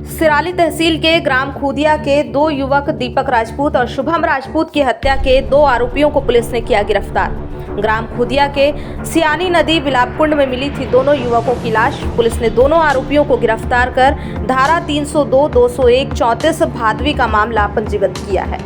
सिराली तहसील के ग्राम खूदिया के दो युवक दीपक राजपूत और शुभम राजपूत की हत्या के दो आरोपियों को पुलिस ने किया गिरफ्तार। ग्राम खूदिया के सियानी नदी बिलापकुंड में मिली थी दोनों युवकों की लाश। पुलिस ने दोनों आरोपियों को गिरफ्तार कर धारा 302, 201, 34 भादवी का मामला पंजीबद्ध किया है।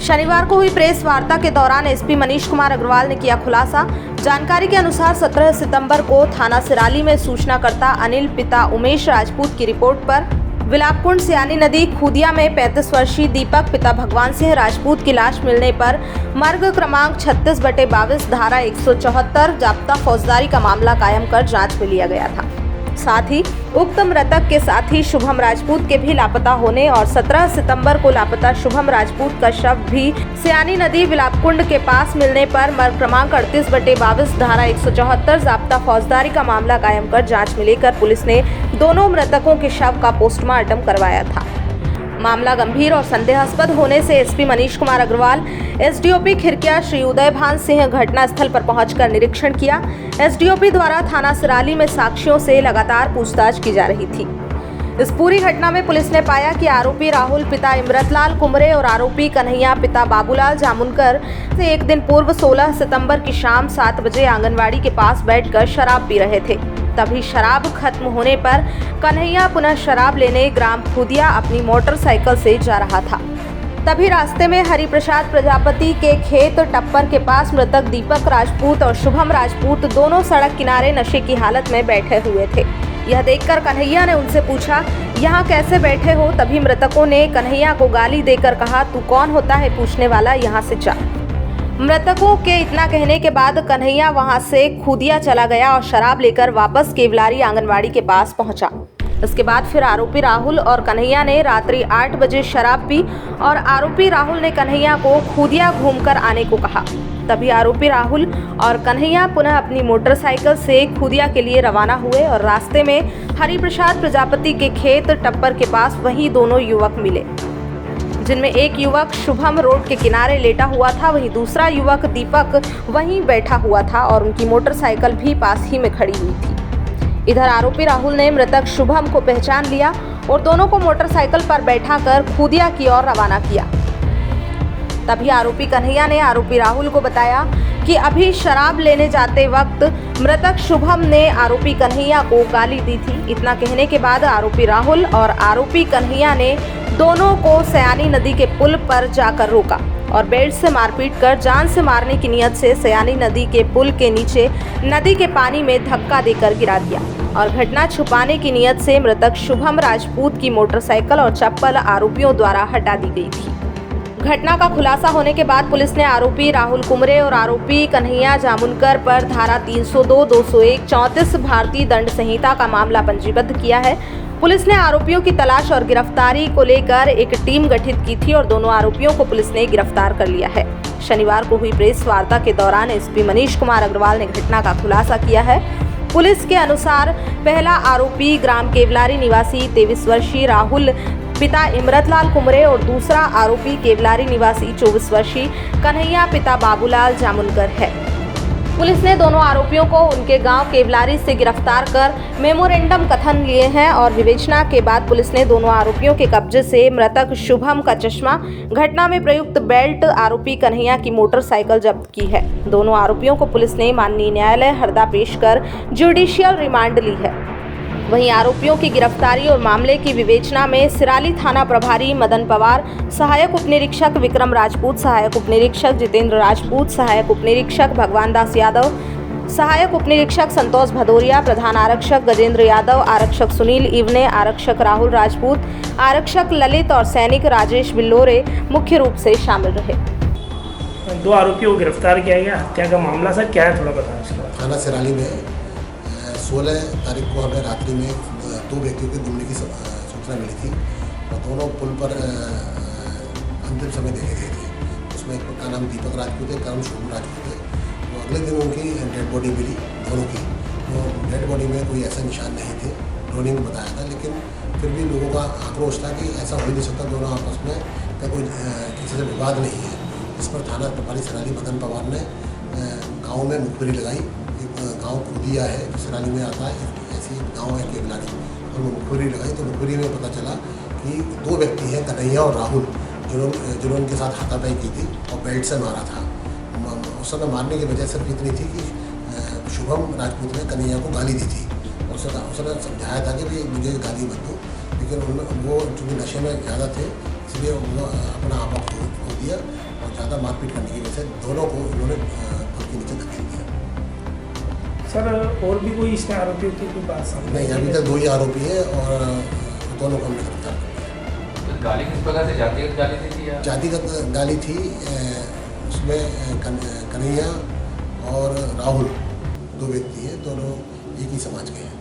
शनिवार को हुई प्रेस वार्ता के दौरान एसपी मनीष कुमार अग्रवाल ने किया खुलासा। जानकारी के अनुसार 17 सितंबर को थाना सिराली में सूचनाकर्ता अनिल पिता उमेश राजपूत की रिपोर्ट पर बिलापकुंड सियानी नदी खूदिया में 35 वर्षीय दीपक पिता भगवान सिंह राजपूत की लाश मिलने पर मर्ग क्रमांक 36/22 धारा 174 जाब्ता फौजदारी का मामला कायम कर जांच में लिया गया था। साथ ही उक्त मृतक के साथी शुभम राजपूत के भी लापता होने और 17 सितंबर को लापता शुभम राजपूत का शव भी सियानी नदी बिलापकुंड के पास मिलने पर मर्ग क्रमांक 38/22 धारा 174 जाब्ता फौजदारी का मामला कायम कर जांच में लेकर पुलिस ने दोनों मृतकों के शव का पोस्टमार्टम करवाया था। मामला गंभीर और संदेहास्पद होने से एसपी मनीष कुमार अग्रवाल, एसडीओपी खिरकिया श्री उदय भान सिंह घटनास्थल पर पहुंचकर निरीक्षण किया। एसडीओपी द्वारा थाना सिराली में साक्ष्यों से लगातार पूछताछ की जा रही थी। इस पूरी घटना में पुलिस ने पाया कि आरोपी राहुल पिता इमरतलाल कुमरे और आरोपी कन्हैया पिता बाबूलाल जामुनकर से एक दिन पूर्व 16 सितंबर की शाम 7 बजे आंगनवाड़ी के पास बैठकर शराब पी रहे थे। तभी शराब खत्म होने पर कन्हैया पुनः शराब लेने ग्राम खूदिया अपनी मोटरसाइकिल से जा रहा था। तभी रास्ते में हरिप्रसाद प्रजापति के खेत टप्पर के पास मृतक दीपक राजपूत और शुभम राजपूत दोनों सड़क किनारे नशे की हालत में बैठे हुए थे। यह देखकर कन्हैया ने उनसे पूछा, यहाँ कैसे बैठे हो? तभी मृतकों ने कन्हैया को गाली देकर कहा, तू कौन होता है पूछने वाला, यहाँ से जा। मृतकों के इतना कहने के बाद कन्हैया वहां से खूदिया चला गया और शराब लेकर वापस केवलारी आंगनवाड़ी के पास पहुंचा। इसके बाद फिर आरोपी राहुल और कन्हैया ने रात्रि 8 बजे शराब पी और आरोपी राहुल ने कन्हैया को खूदिया घूमकर आने को कहा। तभी आरोपी राहुल और कन्हैया पुनः अपनी मोटरसाइकिल से खूदिया के लिए रवाना हुए और रास्ते में हरिप्रसाद प्रजापति के खेत टप्पर के पास वही दोनों युवक मिले, जिनमें एक युवक शुभम रोड के किनारे लेटा हुआ था, वहीं दूसरा युवक दीपक वहीं बैठा हुआ था और उनकी मोटरसाइकिल भी पास ही में खड़ी हुई थी। इधर आरोपी राहुल ने मृतक शुभम को पहचान लिया और दोनों को मोटरसाइकिल पर बैठाकर खूदिया की ओर रवाना किया। तभी आरोपी कन्हैया ने आरोपी राहुल को बताया कि अभी शराब लेने जाते वक्त मृतक शुभम ने आरोपी कन्हैया को गाली दी थी। इतना कहने के बाद आरोपी राहुल और आरोपी कन्हैया ने दोनों को सयानी नदी के पुल पर जाकर रोका और बेल्ट से मारपीट कर जान से मारने की नियत से सयानी नदी के पुल के नीचे नदी के पानी में धक्का देकर गिरा दिया और घटना छुपाने की नियत से मृतक शुभम राजपूत की मोटरसाइकिल और चप्पल आरोपियों द्वारा हटा दी गई थी। घटना का खुलासा होने के बाद पुलिस ने आरोपी राहुल कुमरे और आरोपी कन्हैया जामुनकर पर धारा 302, 201, 34 भारतीय दंड संहिता का मामला पंजीबद्ध किया है। पुलिस ने आरोपियों की तलाश और गिरफ्तारी को लेकर एक टीम गठित की थी और दोनों आरोपियों को पुलिस ने गिरफ्तार कर लिया है। शनिवार को हुई प्रेस वार्ता के दौरान एसपी मनीष कुमार अग्रवाल ने घटना का खुलासा किया है। पुलिस के अनुसार पहला आरोपी ग्राम केवलारी निवासी 23 वर्षीय राहुल पिता इमरतलाल कुमरे और दूसरा आरोपी केवलारी निवासी 24 वर्षीय कन्हैया पिता बाबूलाल जामुनकर है। पुलिस ने दोनों आरोपियों को उनके गांव केवलारी से गिरफ्तार कर मेमोरेंडम कथन लिए हैं और विवेचना के बाद पुलिस ने दोनों आरोपियों के कब्जे से मृतक शुभम का चश्मा, घटना में प्रयुक्त बेल्ट, आरोपी कन्हैया की मोटरसाइकिल जब्त की है। दोनों आरोपियों को पुलिस ने माननीय न्यायालय हरदा पेश कर जुडिशियल रिमांड ली है। वहीं आरोपियों की गिरफ्तारी और मामले की विवेचना में सिराली थाना प्रभारी मदन पवार, सहायक उपनिरीक्षक विक्रम राजपूत, सहायक उपनिरीक्षक जितेंद्र राजपूत, सहायक उपनिरीक्षक भगवान दास यादव, सहायक उपनिरीक्षक संतोष भदौरिया, प्रधान आरक्षक गजेंद्र यादव, आरक्षक सुनील इवने, आरक्षक राहुल राजपूत, आरक्षक ललित और सैनिक राजेश बिल्लोरे मुख्य रूप से शामिल रहे। दो आरोपियों को गिरफ्तार किया गया। हत्या का मामला सर क्या है, थोड़ा बताएं। थाना सिराली में 16 तारीख को हमें रात्रि में दो व्यक्तियों के गुमने की सूचना मिली थी और दोनों पुल पर अंतिम समय देखे गए थे। उसमें एक का नाम दीपक राजपूत है, का नाम शुभम राजपूत है। तो अगले दिन उनकी डेड बॉडी मिली दोनों की। तो डेड बॉडी में कोई ऐसा निशान नहीं थे, ड्रोनिंग बताया था, लेकिन फिर भी लोगों का आक्रोश था कि ऐसा हो नहीं सकता, दोनों आपस में कोई किसी से विवाद नहीं है। इस पर थाना प्रभारी सिराली मदन पवार ने गाँव में मुखबिरी लगाई। गांव खूदिया है, सिराली में आता है, ऐसी गांव है केवलारी। और मुखबिरी लगाई तो मुखबिरी में पता चला कि 2 व्यक्ति हैं, कन्हैया और राहुल, जिन्होंने उनके साथ हाथापाई की थी और बेल्ट से मारा था। उस समय मारने की वजह सिर्फ इतनी थी कि शुभम राजपूत ने कन्हैया को गाली दी थी। उसने समझाया था कि भाई मुझे गाली मत दो, लेकिन वो चूँकि नशे में ज़्यादा थे इसलिए उन्होंने अपना आपा खो दिया और ज़्यादा मारपीट करने की वजह से दोनों को उन्होंने घर के नीचे धकेल दिया। सर और भी कोई इसमें आरोपियों की कोई बात सामने नहीं, अभी तक 2 ही आरोपी हैं और दोनों को हमने गिरफ्तार कर लिया। तो गाली किस प्रकार से जातिगत गाली थी या जातिगत गाली थी। उसमें कन्हैया और राहुल 2 व्यक्ति हैं, दोनों एक ही समाज के हैं।